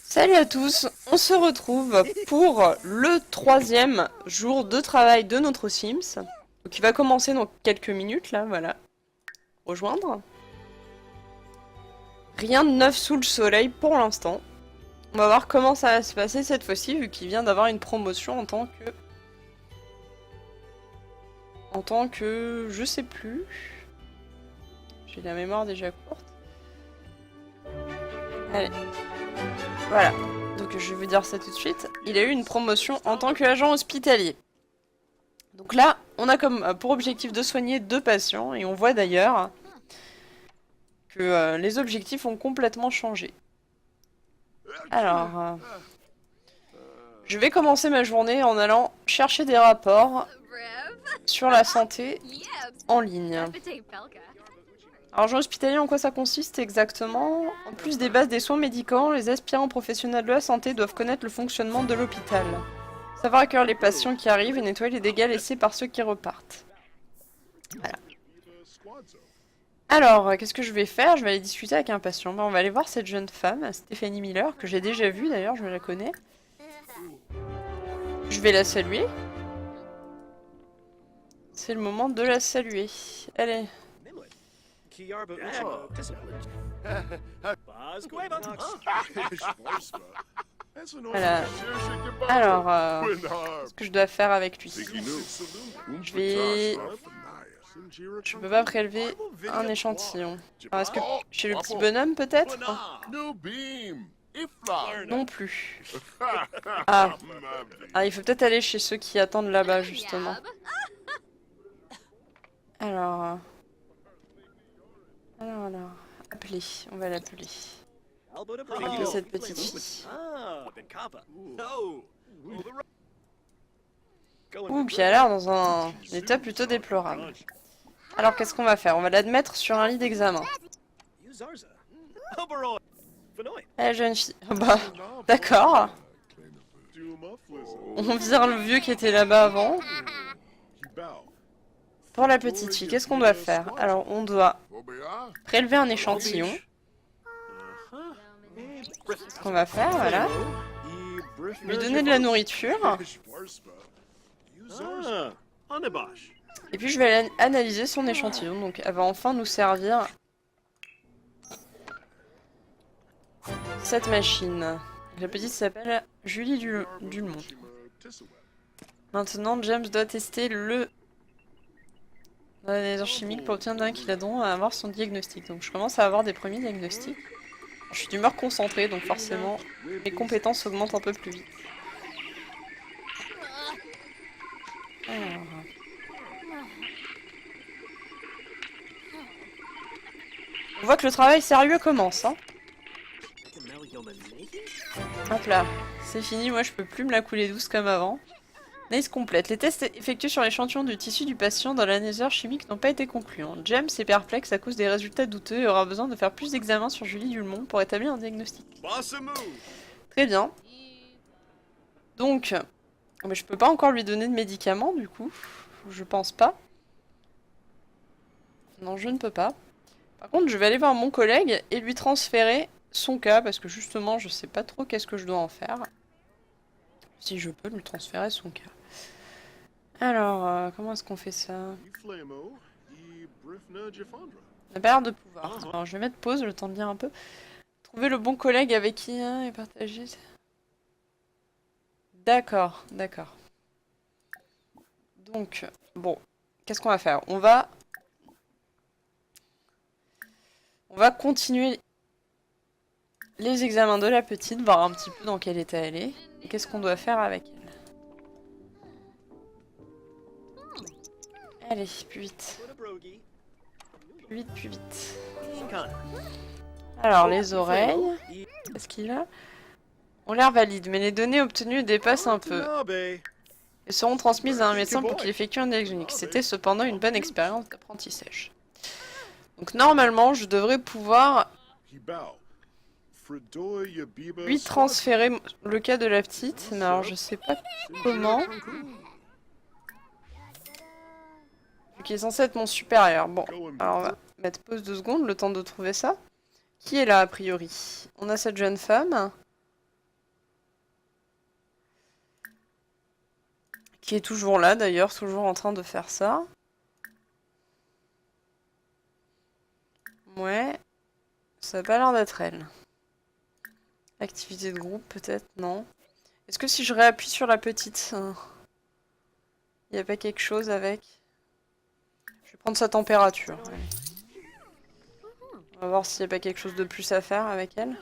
Salut à tous, on se retrouve pour le 3e jour de travail de notre Sims. Donc il va commencer dans quelques minutes là, voilà. Rejoindre. Rien de neuf sous le soleil pour l'instant. On va voir comment ça va se passer cette fois-ci vu qu'il vient d'avoir une promotion en tant que... je sais plus. J'ai la mémoire déjà courte. Allez. Voilà. Donc je vais vous dire ça tout de suite. Il a eu une promotion en tant qu'agent hospitalier. Donc là, on a comme pour objectif de soigner 2 patients, et on voit d'ailleurs que les objectifs ont complètement changé. Alors, je vais commencer ma journée en allant chercher des rapports sur la santé en ligne. Alors, agent hospitalier, en quoi ça consiste exactement? En plus des bases des soins médicaux, les aspirants professionnels de la santé doivent connaître le fonctionnement de l'hôpital. Savoir accueillir les patients qui arrivent et nettoyer les dégâts laissés par ceux qui repartent. Voilà. Alors, qu'est-ce que je vais faire? Je vais aller discuter avec un patient. On va aller voir cette jeune femme, Stéphanie Miller, que j'ai déjà vue d'ailleurs, je la connais. Je vais la saluer. C'est le moment de la saluer. Allez. Voilà. Alors, qu'est-ce que je dois faire avec lui? Je peux pas prélever un échantillon. Alors, est-ce que chez le petit bonhomme, peut-être? Non plus. Ah. Ah, il faut peut-être aller chez ceux qui attendent là-bas, justement. Alors... Alors... Appeler. On va l'appeler. Appeler cette petite fille. Ouh, puis elle a l'air dans un état plutôt déplorable. Alors, qu'est-ce qu'on va faire? On va l'admettre sur un lit d'examen. Eh, jeune fille. Bah, d'accord. On vire le vieux qui était là-bas avant. Pour la petite fille, qu'est-ce qu'on doit faire? Alors, on doit prélever un échantillon. C'est ce qu'on va faire, voilà. Lui donner de la nourriture. Et puis je vais analyser son échantillon. Donc elle va enfin nous servir cette machine. La petite s'appelle Julie Dulmont. Maintenant, James doit tester le analyseur chimique pour obtenir d'un qu'il a don à avoir son diagnostic. Donc je commence à avoir des premiers diagnostics. Je suis d'humeur concentrée, donc forcément mes compétences augmentent un peu plus vite. Alors... On voit que le travail sérieux commence, hein. Hop là, c'est fini, moi je peux plus me la couler douce comme avant. Analyse complète. Les tests effectués sur l'échantillon du tissu du patient dans l'analyseur chimique n'ont pas été concluants. James est perplexe à cause des résultats douteux et aura besoin de faire plus d'examens sur Julie Dulmont pour établir un diagnostic. Très bien. Donc, mais je peux pas encore lui donner de médicaments du coup. Je pense pas. Non, je ne peux pas. Par contre, je vais aller voir mon collègue et lui transférer son cas parce que justement, je sais pas trop qu'est-ce que je dois en faire. Si je peux lui transférer son cas. Alors, comment est-ce qu'on fait ça? On a pas l'air de pouvoir. Alors, je vais mettre pause le temps de lire un peu. Trouver le bon collègue avec qui et partager. D'accord, d'accord. Donc, bon, qu'est-ce qu'on va faire? On va continuer les examens de la petite, voir un petit peu dans quel état elle est. Et qu'est-ce qu'on doit faire avec elle? Allez, plus vite. Plus vite, plus vite. Alors, les oreilles. Qu'est-ce qu'il a? Ont l'air valides, mais les données obtenues dépassent un peu. Elles seront transmises à un médecin pour qu'il effectue un diagnostic. C'était cependant une bonne expérience d'apprentissage. Donc normalement, je devrais pouvoir lui transférer le cas de la petite, mais alors je sais pas comment. Qui est censé être mon supérieur. Bon, alors on va mettre pause 2 secondes, le temps de trouver ça. Qui est là, a priori? On a cette jeune femme. Qui est toujours là d'ailleurs, toujours en train de faire ça. Ouais. Ça a pas l'air d'être elle. Activité de groupe peut-être, non. Est-ce que si je réappuie sur la petite, il n'y a pas quelque chose avec? Je vais prendre sa température. Allez. On va voir s'il n'y a pas quelque chose de plus à faire avec elle.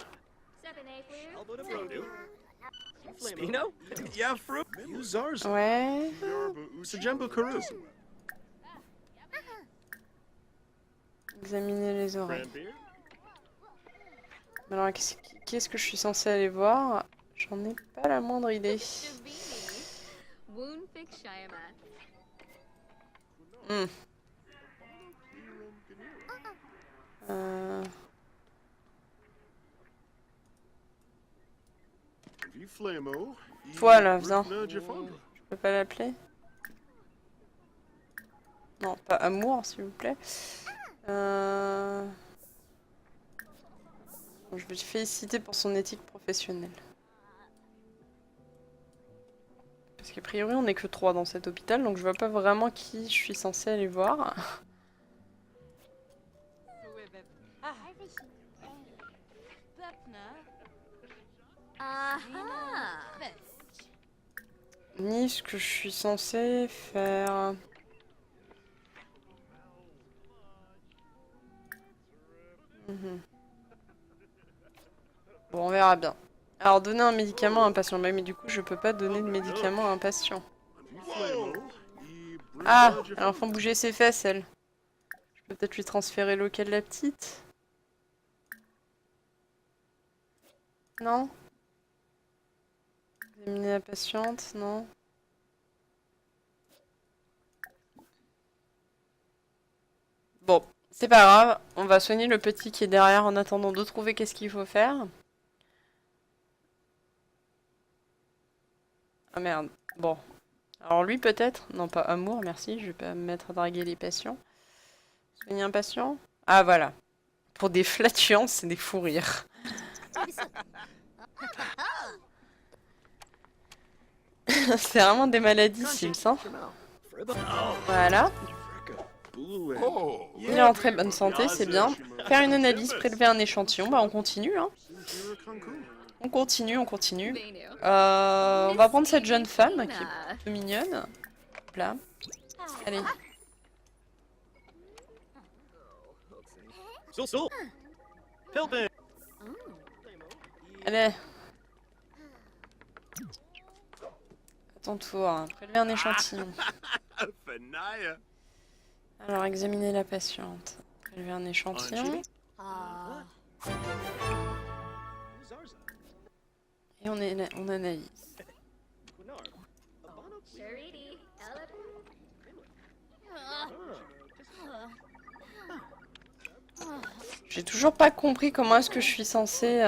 Ouais. Examiner les oreilles. Alors, qu'est-ce que je suis censée aller voir? J'en ai pas la moindre idée. Hmm. Toi là, viens. Je peux pas l'appeler? Non, pas Amour, s'il vous plaît. Je vais te féliciter pour son éthique professionnelle. Parce qu'a priori, on n'est que 3 dans cet hôpital, donc je vois pas vraiment qui je suis censée aller voir. Ni ce que je suis censée faire. Bon, on verra bien. Alors, donner un médicament à un patient. Mais du coup, je peux pas donner de médicament à un patient. Ah, elle a enfin bougé ses fesses, elle. Je peux peut-être lui transférer l'auquel la petite. Non? Examiner la patiente, non? Bon, c'est pas grave. On va soigner le petit qui est derrière en attendant de trouver qu'est-ce qu'il faut faire. Ah merde. Bon. Alors lui peut-être? Non, pas Amour, merci. Je vais pas me mettre à draguer les patients. Soigner un patient? Ah voilà. Pour des flatulences et des fous rires. C'est vraiment des maladies Sims, hein. Voilà. Il est en très bonne santé, c'est bien. Faire une analyse, prélever un échantillon, bah on continue, hein. On continue, on continue. On va prendre cette jeune femme qui est plutôt mignonne. Là. Allez. Allez. À ton tour, hein. Prélever un échantillon. Alors, examiner la patiente. Prélever un échantillon. Et on analyse. J'ai toujours pas compris comment est-ce que je suis censée...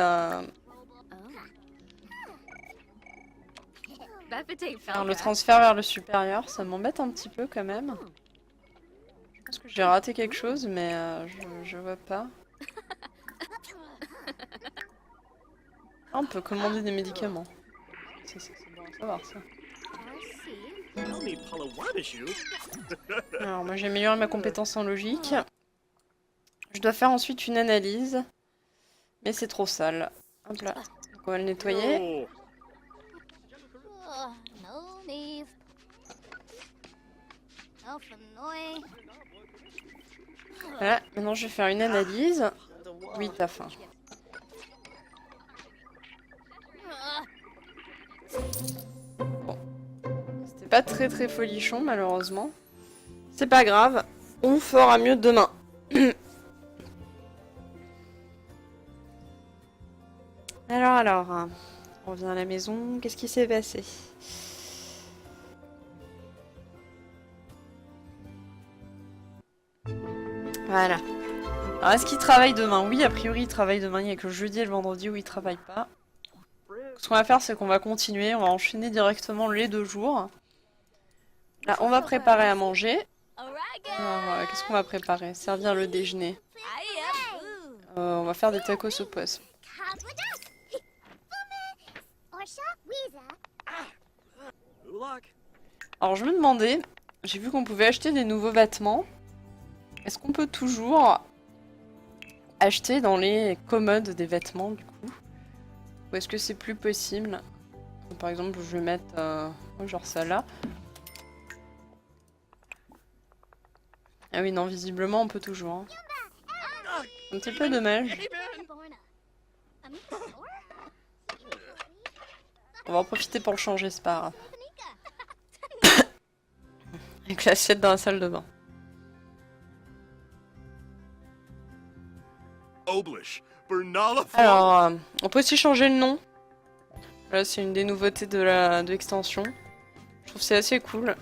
faire le transfert vers le supérieur, ça m'embête un petit peu quand même. Je pense que j'ai raté quelque chose, mais je vois pas. Ah, on peut commander des médicaments. C'est bon à savoir ça. Alors moi j'ai amélioré ma compétence en logique. Je dois faire ensuite une analyse. Mais c'est trop sale. Hop là. Donc on va le nettoyer. Voilà, maintenant je vais faire une analyse. Oui, t'as faim. Bon. C'était pas très folichon malheureusement. C'est pas grave. On fera mieux demain. Alors, on revient à la maison. Qu'est-ce qui s'est passé? Voilà. Alors, est-ce qu'il travaille demain? Oui, a priori, il travaille demain. Il n'y a que le jeudi et le vendredi où il travaille pas. Ce qu'on va faire, c'est qu'on va continuer. On va enchaîner directement les 2 jours. Là, on va préparer à manger. Alors, qu'est-ce qu'on va préparer? Servir le déjeuner. On va faire des tacos au poisson. Alors je me demandais, j'ai vu qu'on pouvait acheter des nouveaux vêtements. Est-ce qu'on peut toujours acheter dans les commodes des vêtements du coup? Ou est-ce que c'est plus possible? Par exemple, je vais mettre genre ça là. Ah oui, non, visiblement on peut toujours. Hein. Un petit peu dommage. On va en profiter pour le changer, c'est pas grave. Avec l'assiette dans la salle de bain. Alors, on peut aussi changer le nom. Là, c'est une des nouveautés de l'extension. Je trouve que c'est assez cool.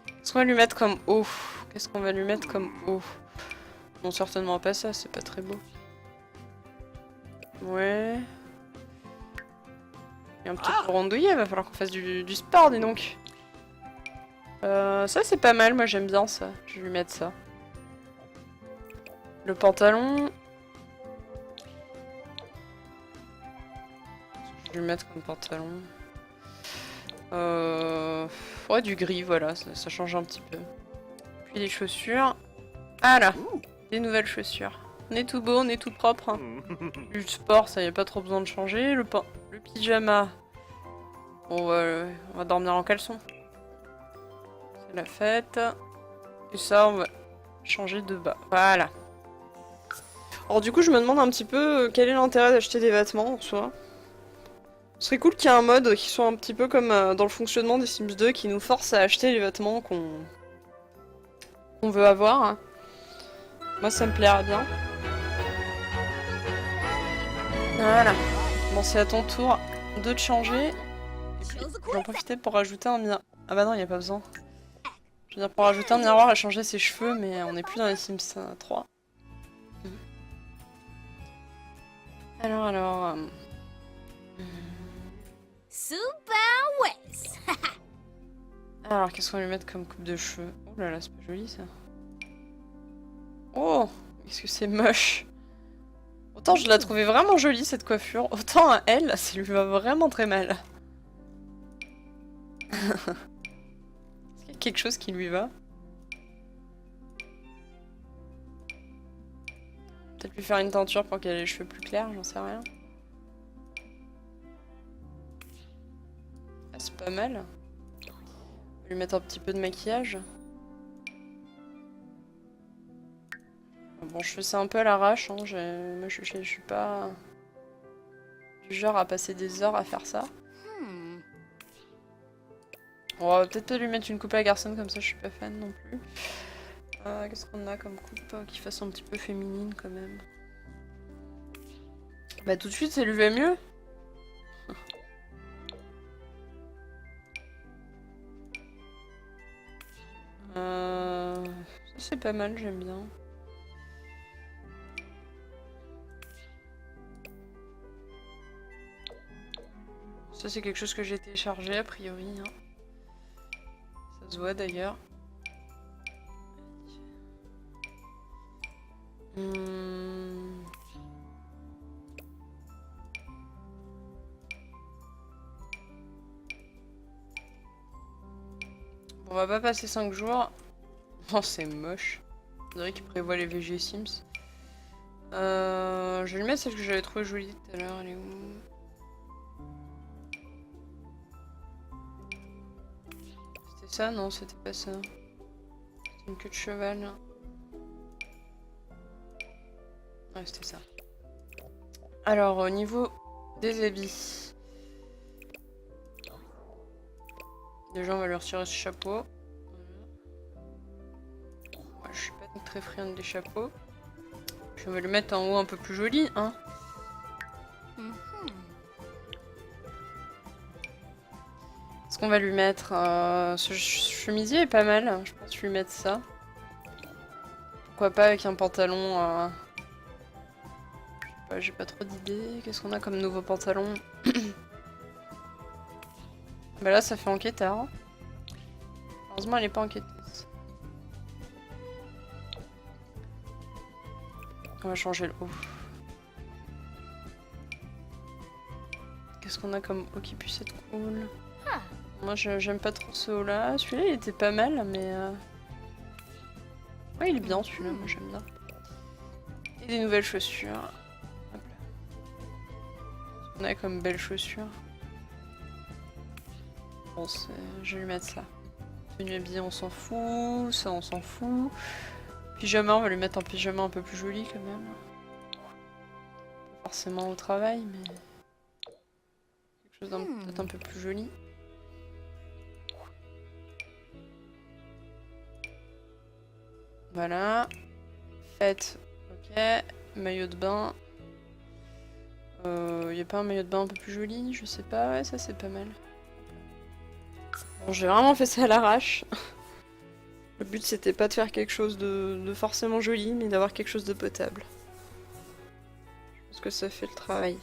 Qu'est-ce qu'on va lui mettre comme eau? Qu'est-ce qu'on va lui mettre comme eau? Non, certainement pas ça, c'est pas très beau. Ouais. Il y a un petit peu rondouillé, va falloir qu'on fasse du sport, dis donc. Ça, c'est pas mal, moi j'aime bien ça. Je vais lui mettre ça. Le pantalon. Je vais lui mettre comme pantalon. Ouais, du gris, voilà, ça change un petit peu. Puis les chaussures. Ah là, des nouvelles chaussures. On est tout beau, on est tout propre. Hein. Du sport, ça y a pas trop besoin de changer. Le pyjama. On va dormir en caleçon. C'est la fête. Et ça, on va changer de bas. Voilà. Alors du coup, je me demande un petit peu quel est l'intérêt d'acheter des vêtements en soi. Ce serait cool qu'il y ait un mode qui soit un petit peu comme dans le fonctionnement des Sims 2 qui nous force à acheter les vêtements qu'on veut avoir. Hein. Moi, ça me plairait bien. Voilà. Bon, c'est à ton tour de te changer. Je vais en profiter pour rajouter un miroir. Ah bah non, il n'y a pas besoin. Je veux dire, pour rajouter un miroir et changer ses cheveux, mais on n'est plus dans les Sims 3. Alors... Alors, qu'est-ce qu'on va lui mettre comme coupe de cheveux? Oh là là, c'est pas joli ça. Oh, qu'est-ce que c'est moche. Autant je la trouvais vraiment jolie cette coiffure, autant à elle, ça lui va vraiment très mal. Est-ce qu'il y a quelque chose qui lui va? Peut-être lui faire une teinture pour qu'elle ait les cheveux plus clairs, j'en sais rien. Ah, c'est pas mal. On va lui mettre un petit peu de maquillage. Bon, je fais ça un peu à l'arrache, hein. Moi je suis pas du genre à passer des heures à faire ça. On va peut-être pas lui mettre une coupe à garçon comme ça, je suis pas fan non plus. Qu'est-ce qu'on a comme coupe qui fasse un petit peu féminine quand même? Bah tout de suite ça lui va mieux. Ça c'est pas mal, j'aime bien. Ça c'est quelque chose que j'ai téléchargé a priori. Hein. Ça se voit d'ailleurs. On va pas passer 5 jours. Oh c'est moche. On dirait qu'il prévoit les VG Sims. Je vais lui mettre celle que j'avais trouvée jolie tout à l'heure. Elle est où? C'était ça? Non, c'était pas ça. C'était une queue de cheval. Ouais, c'était ça. Alors, au niveau des habits. Déjà, on va lui retirer ce chapeau. Moi, je suis pas très friande des chapeaux. Je vais le mettre en haut un peu plus joli, hein. Est-ce qu'on va lui mettre ce chemisier est pas mal, je pense lui mettre ça. Pourquoi pas avec un pantalon j'ai pas trop d'idées. Qu'est-ce qu'on a comme nouveau pantalon? Bah là ça fait enquêteur. Heureusement elle est pas enquêteuse. On va changer le haut. Qu'est-ce qu'on a comme haut qui puisse être cool? Moi j'aime pas trop ce haut là. Celui-là il était pas mal mais... Ouais il est bien celui-là, moi j'aime bien. Et des nouvelles chaussures. Hop là. On a comme belles chaussures. Bon je vais lui mettre ça. Tenue habillée on s'en fout, ça on s'en fout. Pyjama on va lui mettre un pyjama un peu plus joli quand même. Pas forcément au travail mais... Quelque chose d'un peut-être un peu plus joli. Voilà. Fête. Ok. Maillot de bain. Y a pas un maillot de bain un peu plus joli? Je sais pas. Ouais, ça c'est pas mal. Bon, j'ai vraiment fait ça à l'arrache. Le but c'était pas de faire quelque chose de forcément joli, mais d'avoir quelque chose de potable. Je pense que ça fait le travail.